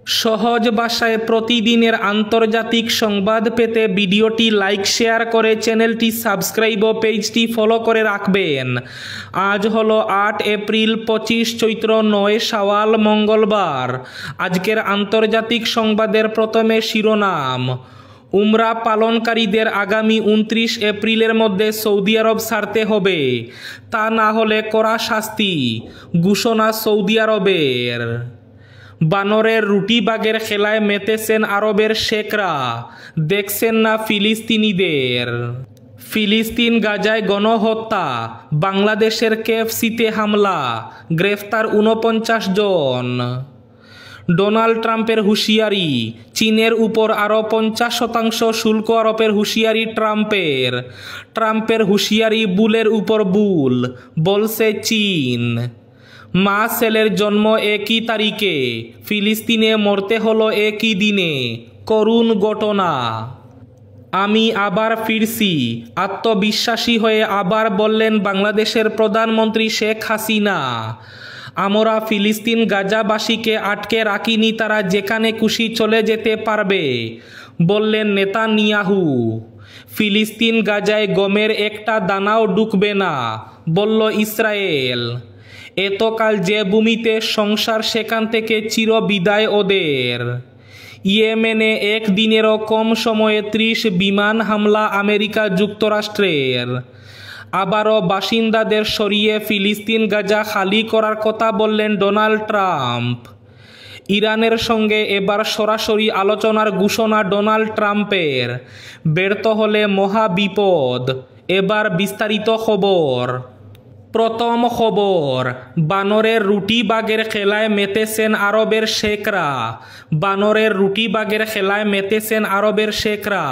সহজ ভাষায় প্রতিদিনের আন্তর্জাতিক সংবাদ পেতে ভিডিওটি লাইক শেয়ার করে চ্যানেলটি সাবস্ক্রাইব ও পেজটি ফলো করে রাখবেন। আজ হলো 8 এপ্রিল 25 চৈত্র 9 শাওয়াল মঙ্গলবার। আজকের আন্তর্জাতিক সংবাদের প্রথমে শিরোনাম। উমরা পালনকারীদের আগামী 29 এপ্রিলের মধ্যে সৌদি আরব ছাড়তে হবে, তা না হলে কড়া শাস্তি, ঘোষণা সৌদি আরবের। বানরের রুটি বাগের খেলায় মেতেছেন আরবের শেখরা, দেখছেন না ফিলিস্তিনিদের। ফিলিস্তিন গাজায় গণহত্যা, বাংলাদেশের কেএফসিতে হামলা, গ্রেফতার 49 জন। ডোনাল্ড ট্রাম্পের হুঁশিয়ারি, চীনের উপর আরও 50% শুল্ক আরোপের হুঁশিয়ারি ট্রাম্পের। ট্রাম্পের হুঁশিয়ারি বুলের উপর বুল, বলছে চীন। মা ছেলের জন্ম একই তারিখে, ফিলিস্তিনে মরতে হলো একই দিনে, করুণ ঘটনা। আমি আবার ফিরছি, আত্মবিশ্বাসী হয়ে আবার বললেন বাংলাদেশের প্রধানমন্ত্রী শেখ হাসিনা। আমরা ফিলিস্তিন গাজাবাসীকে আটকে রাখিনি, তারা যেখানে খুশি চলে যেতে পারবে, বললেন নেতানিয়াহু। ফিলিস্তিন গাজায় গমের একটা দানাও ঢুকবে না, বলল ইসরায়েল। এতকাল যে ভূমিতে সংসার, সেখান থেকে চির বিদায় ওদের। ইয়েমেনে একদিনেরও কম সময়ে 30 বিমান হামলা আমেরিকা যুক্তরাষ্ট্রের। আবারও বাসিন্দাদের সরিয়ে ফিলিস্তিন গাজা খালি করার কথা বললেন ডোনাল্ড ট্রাম্প। ইরানের সঙ্গে এবার সরাসরি আলোচনার ঘোষণা ডোনাল্ড ট্রাম্পের। ব্যর্থ হলে মহা বিপদ। এবার বিস্তারিত খবর। প্রথম খবর, বানরের রুটি বাগের খেলায় মেতেছেন আরবের শেখরা। বানরের রুটি বাগের খেলায় মেতেছেন আরবের শেখরা।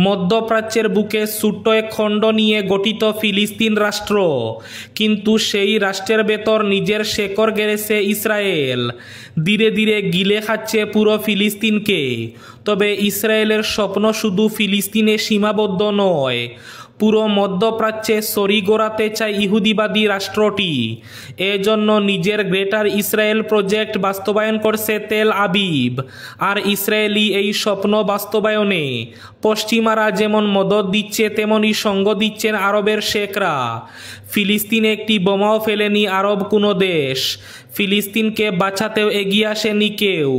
মধ্যপ্রাচ্যের বুকে ছোট্ট এক খণ্ড নিয়ে গঠিত ফিলিস্তিন রাষ্ট্র, কিন্তু সেই রাষ্ট্রের ভেতর নিজের শেকড় গেড়েছে ইসরায়েল। ধীরে ধীরে গিলে খাচ্ছে পুরো ফিলিস্তিনকে। তবে ইসরায়েলের স্বপ্ন শুধু ফিলিস্তিনে সীমাবদ্ধ নয়, পুরো মধ্যপ্রাচ্যে ছড়ি ঘোরাতে চায় ইহুদিবাদী রাষ্ট্রটি। এজন্য নিজের গ্রেটার ইসরায়েল প্রজেক্ট বাস্তবায়ন করছে তেল আবিব। আর ইসরায়েলি এই স্বপ্ন বাস্তবায়নে পশ্চিমারা যেমন মদত দিচ্ছে, তেমনি সঙ্গ দিচ্ছেন আরবের শেখরা। ফিলিস্তিনে একটি বোমাও ফেলেনি আরব কোনো দেশ। ফিলিস্তিনকে বাঁচাতেও এগিয়ে আসেনি কেউ।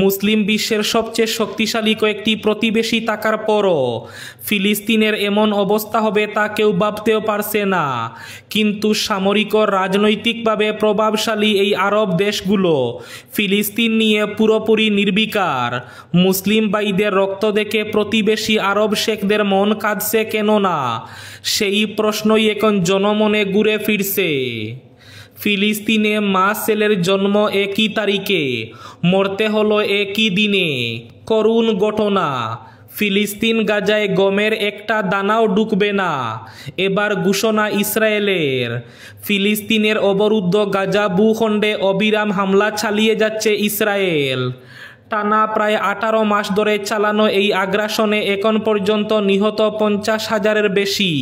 মুসলিম বিশ্বের সবচেয়ে শক্তিশালী কয়েকটি প্রতিবেশী থাকার পরও ফিলিস্তিনের এমন অবস্থা হবে তা কেউ ভাবতেও পারছে না। কিন্তু সামরিক ও রাজনৈতিকভাবে প্রভাবশালী এই আরব দেশগুলো ফিলিস্তিন নিয়ে পুরোপুরি নির্বিকার। মুসলিম ভাইদের রক্ত দেখে প্রতিবেশী আরব শেখদের মন কাঁদছে কেন না, সেই প্রশ্নই এখন জনমনে ঘুরে ফিরছে। ফিলিস্তিনে মা ছেলের জন্ম একই তারিখে, মরতে হলো একই দিনে, করুণ ঘটনা। ফিলিস্তিন গাজায় গমের একটা দানাও ঢুকবে না, এবার ঘোষণা ইসরায়েলের। ফিলিস্তিনের অবরুদ্ধ গাজা ভূখণ্ডে অবিরাম হামলা চালিয়ে যাচ্ছে ইসরায়েল। টানা প্রায় 18 মাস ধরে চালানো এই আগ্রাসনে এখন পর্যন্ত নিহত 50,000-এর বেশি।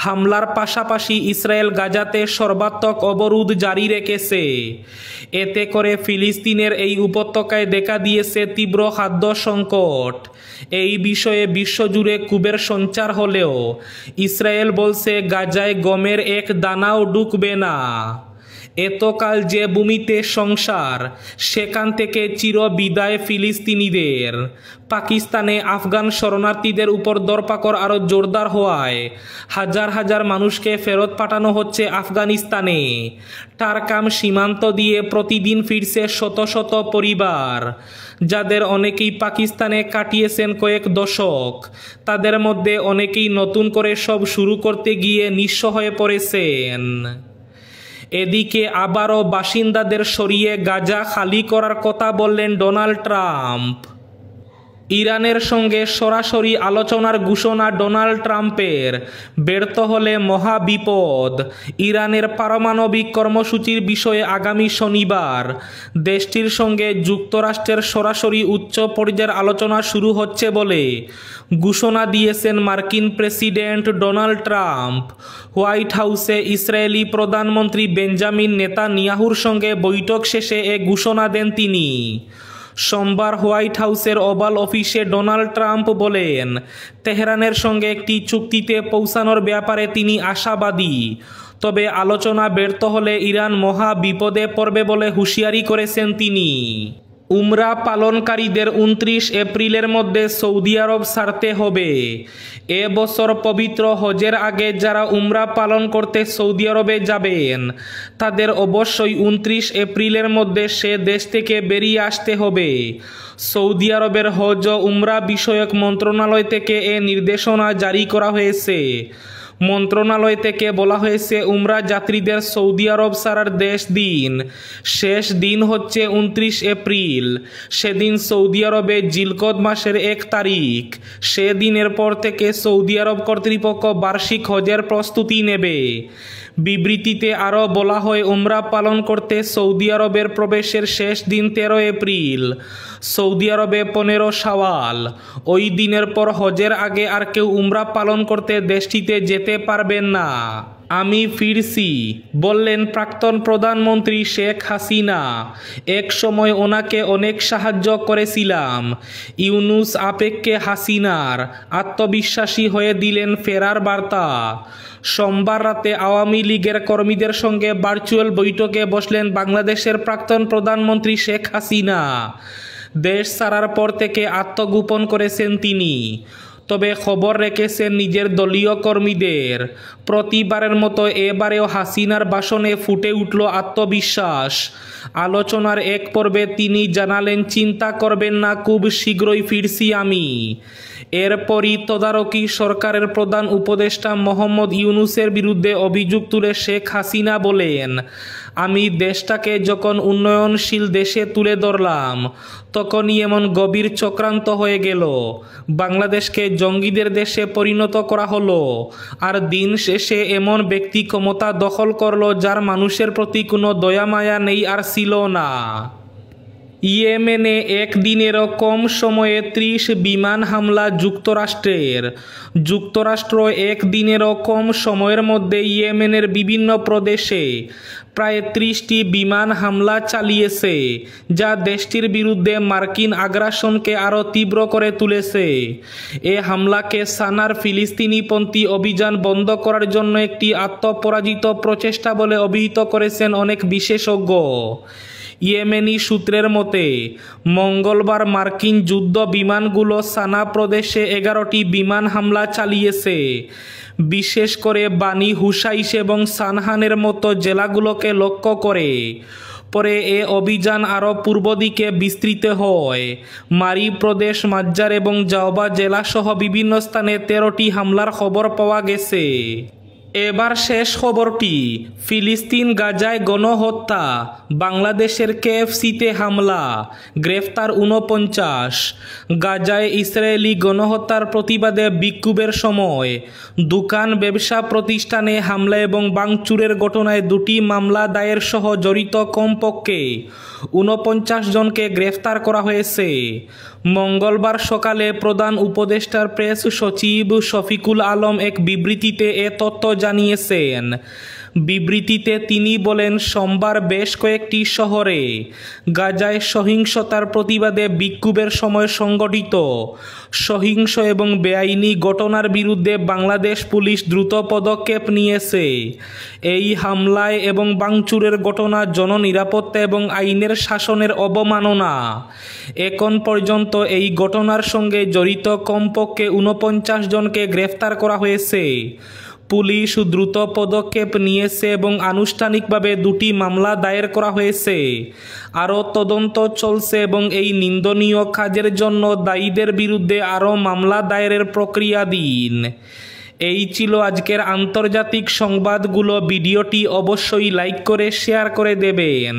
হামলার পাশাপাশি ইসরায়েল গাজাতে সর্বাত্মক অবরোধ জারি রেখেছে। এতে করে ফিলিস্তিনের এই উপত্যকায় দেখা দিয়েছে তীব্র খাদ্য সংকট। এই বিষয়ে বিশ্বজুড়ে ক্ষোভের সঞ্চার হলেও ইসরায়েল বলছে গাজায় গমের এক দানাও ঢুকবে না। এতকাল যে ভূমিতে সংসার, সেখান থেকে চির বিদায় ফিলিস্তিনিদের। পাকিস্তানে আফগান শরণার্থীদের উপর দরপাকড় আরও জোরদার হওয়ায় হাজার হাজার মানুষকে ফেরত পাঠানো হচ্ছে আফগানিস্তানে। টারকাম সীমান্ত দিয়ে প্রতিদিন ফিরছে শত শত পরিবার, যাদের অনেকেই পাকিস্তানে কাটিয়েছেন কয়েক দশক। তাদের মধ্যে অনেকেই নতুন করে সব শুরু করতে গিয়ে নিঃস্ব হয়ে পড়েছেন। এদিকে আবারও বাসিন্দাদের সরিয়ে গাজা খালি করার কথা বললেন ডোনাল্ড ট্রাম্প। ইরানের সঙ্গে সরাসরি আলোচনার ঘোষণা ডোনাল্ড ট্রাম্পের। ব্যর্থ হলে মহা বিপদ। ইরানের পারমাণবিক কর্মসূচির বিষয়ে আগামী শনিবার দেশটির সঙ্গে যুক্তরাষ্ট্রের সরাসরি উচ্চ পর্যায়ের আলোচনা শুরু হচ্ছে বলে ঘোষণা দিয়েছেন মার্কিন প্রেসিডেন্ট ডোনাল্ড ট্রাম্প। হোয়াইট হাউসে ইসরায়েলি প্রধানমন্ত্রী বেঞ্জামিন নেতানিয়াহুর সঙ্গে বৈঠক শেষে এ ঘোষণা দেন তিনি। সোমবার হোয়াইট হাউসের ওভাল অফিসে ডোনাল্ড ট্রাম্প বলেন, তেহরানের সঙ্গে একটি চুক্তিতে পৌঁছানোর ব্যাপারে তিনি আশাবাদী, তবে আলোচনা ব্যর্থ হলে ইরান মহা বিপদে পড়বে বলে হুঁশিয়ারি করেছেন তিনি। উমরা পালনকারীদের 29 এপ্রিলের মধ্যে সৌদি আরব ছাড়তে হবে। এ বছর পবিত্র হজের আগে যারা উমরা পালন করতে সৌদি আরবে যাবেন তাদের অবশ্যই 29 এপ্রিলের মধ্যে সে দেশ থেকে বেরিয়ে আসতে হবে। সৌদি আরবের হজ ও উমরা বিষয়ক মন্ত্রণালয় থেকে এ নির্দেশনা জারি করা হয়েছে। মন্ত্রণালয় থেকে বলা হয়েছে, উমরা যাত্রীদের সৌদি আরব ছাড়ার শেষ দিন হচ্ছে 29 এপ্রিল। সেদিন সৌদি আরবে জিলকদ মাসের 1 তারিখ। সে দিনের পর থেকে সৌদি আরব কর্তৃপক্ষ বার্ষিক হজের প্রস্তুতি নেবে। বিবৃতিতে আরও বলা হয়, উমরা পালন করতে সৌদি আরবের প্রবেশের শেষ দিন 13 এপ্রিল, সৌদি আরবে 15 শাওয়াল। ওই দিনের পর হজের আগে আর কেউ উমরা পালন করতে দেশটিতে যেতে পারবেন না। আমি ফিরছি বললেন প্রাক্তন প্রধানমন্ত্রী শেখ হাসিনা। এক সময় ওনাকে অনেক সাহায্য করেছিলাম। ইউনুস আপেক্ষে হাসিনার আত্মবিশ্বাসী হয়ে দিলেন ফেরার বার্তা। সোমবার রাতে আওয়ামী লীগের কর্মীদের সঙ্গে ভার্চুয়াল বৈঠকে বসলেন বাংলাদেশের প্রাক্তন প্রধানমন্ত্রী শেখ হাসিনা। দেশ ছাড়ার পর থেকে আত্মগোপন করেছেন তিনি, তবে খবর রেখেছেন নিজের দলীয় কর্মীদের। প্রতিবারের মতো এবারেও হাসিনার ভাষণে ফুটে উঠল আত্মবিশ্বাস। আলোচনার এক পর্বে তিনি জানালেন, চিন্তা করবেন না, খুব শীঘ্রই ফিরছি আমি। এরপরই তদারকি সরকারের প্রধান উপদেষ্টা মোহাম্মদ ইউনুসের বিরুদ্ধে অভিযোগ তুলে শেখ হাসিনা বলেন, আমি দেশটাকে যখন উন্নয়নশীল দেশে তুলে ধরলাম তখনই এমন গভীর চক্রান্ত হয়ে গেল। বাংলাদেশকে জঙ্গিদের দেশে পরিণত করা হলো। আর দিন শেষে এমন ব্যক্তি ক্ষমতা দখল করলো যার মানুষের প্রতি কোনো দয়া মায়া নেই আর ছিল না। ইয়েমেনে একদিনেরও কম সময়ে 30 বিমান হামলা যুক্তরাষ্ট্রের। যুক্তরাষ্ট্র একদিনেরও কম সময়ের মধ্যে ইয়েমেনের বিভিন্ন প্রদেশে প্রায় 30টি বিমান হামলা চালিয়েছে, যা দেশটির বিরুদ্ধে মার্কিন আগ্রাসনকে আরও তীব্র করে তুলেছে। এ হামলাকে সানার ফিলিস্তিনিপন্থী অভিযান বন্ধ করার জন্য একটি আত্মপরাজিত প্রচেষ্টা বলে অভিহিত করেছেন অনেক বিশেষজ্ঞ। ইয়েমেনি সূত্রের মতে, মঙ্গলবার মার্কিন যুদ্ধ বিমানগুলো সানা প্রদেশে 11টি বিমান হামলা চালিয়েছে, বিশেষ করে বানি হুসাইস এবং সানহানের মতো জেলাগুলোকে লক্ষ্য করে। পরে এ অভিযান আরও পূর্ব দিকে বিস্তৃত হয়। মারি প্রদেশ, মাজ্জার এবং জাওবা জেলাসহ বিভিন্ন স্থানে 13টি হামলার খবর পাওয়া গেছে। এবার শেষ খবরটি, ফিলিস্তিন গাজায় গণহত্যা, বাংলাদেশের কেএফসিতে হামলা, গ্রেফতার 49। গাজায় ইসরায়েলি গণহত্যার প্রতিবাদে বিক্ষোভের সময় দোকান, ব্যবসা প্রতিষ্ঠানে হামলা এবং ভাঙচুরের ঘটনায় 2টি মামলা দায়ের সহ জড়িত কমপক্ষে 49 জনকে গ্রেফতার করা হয়েছে। মঙ্গলবার সকালে প্রধান উপদেষ্টার প্রেস সচিব শফিকুল আলম এক বিবৃতিতে এ তথ্য জানিয়েছেন। বিবৃতিতে তিনি বলেন, সোমবার বেশ কয়েকটি শহরে গাজায় সহিংসতার প্রতিবাদে বিক্ষোভের সময় সংঘটিত সহিংস এবং বেআইনি ঘটনার বিরুদ্ধে বাংলাদেশ পুলিশ দ্রুত পদক্ষেপ নিয়েছে। এই হামলায় এবং ভাঙচুরের ঘটনা জননিরাপত্তা এবং আইনের শাসনের অবমাননা। এখন পর্যন্ত এই ঘটনার সঙ্গে জড়িত কমপক্ষে 49 জনকে গ্রেফতার করা হয়েছে। পুলিশ দ্রুত পদক্ষেপ নিয়েছে এবং আনুষ্ঠানিকভাবে 2টি মামলা দায়ের করা হয়েছে। আরও তদন্ত চলছে এবং এই নিন্দনীয় কাজের জন্য দায়ীদের বিরুদ্ধে আরও মামলা দায়েরের প্রক্রিয়াধীন। এই ছিল আজকের আন্তর্জাতিক সংবাদগুলো। ভিডিওটি অবশ্যই লাইক করে শেয়ার করে দেবেন।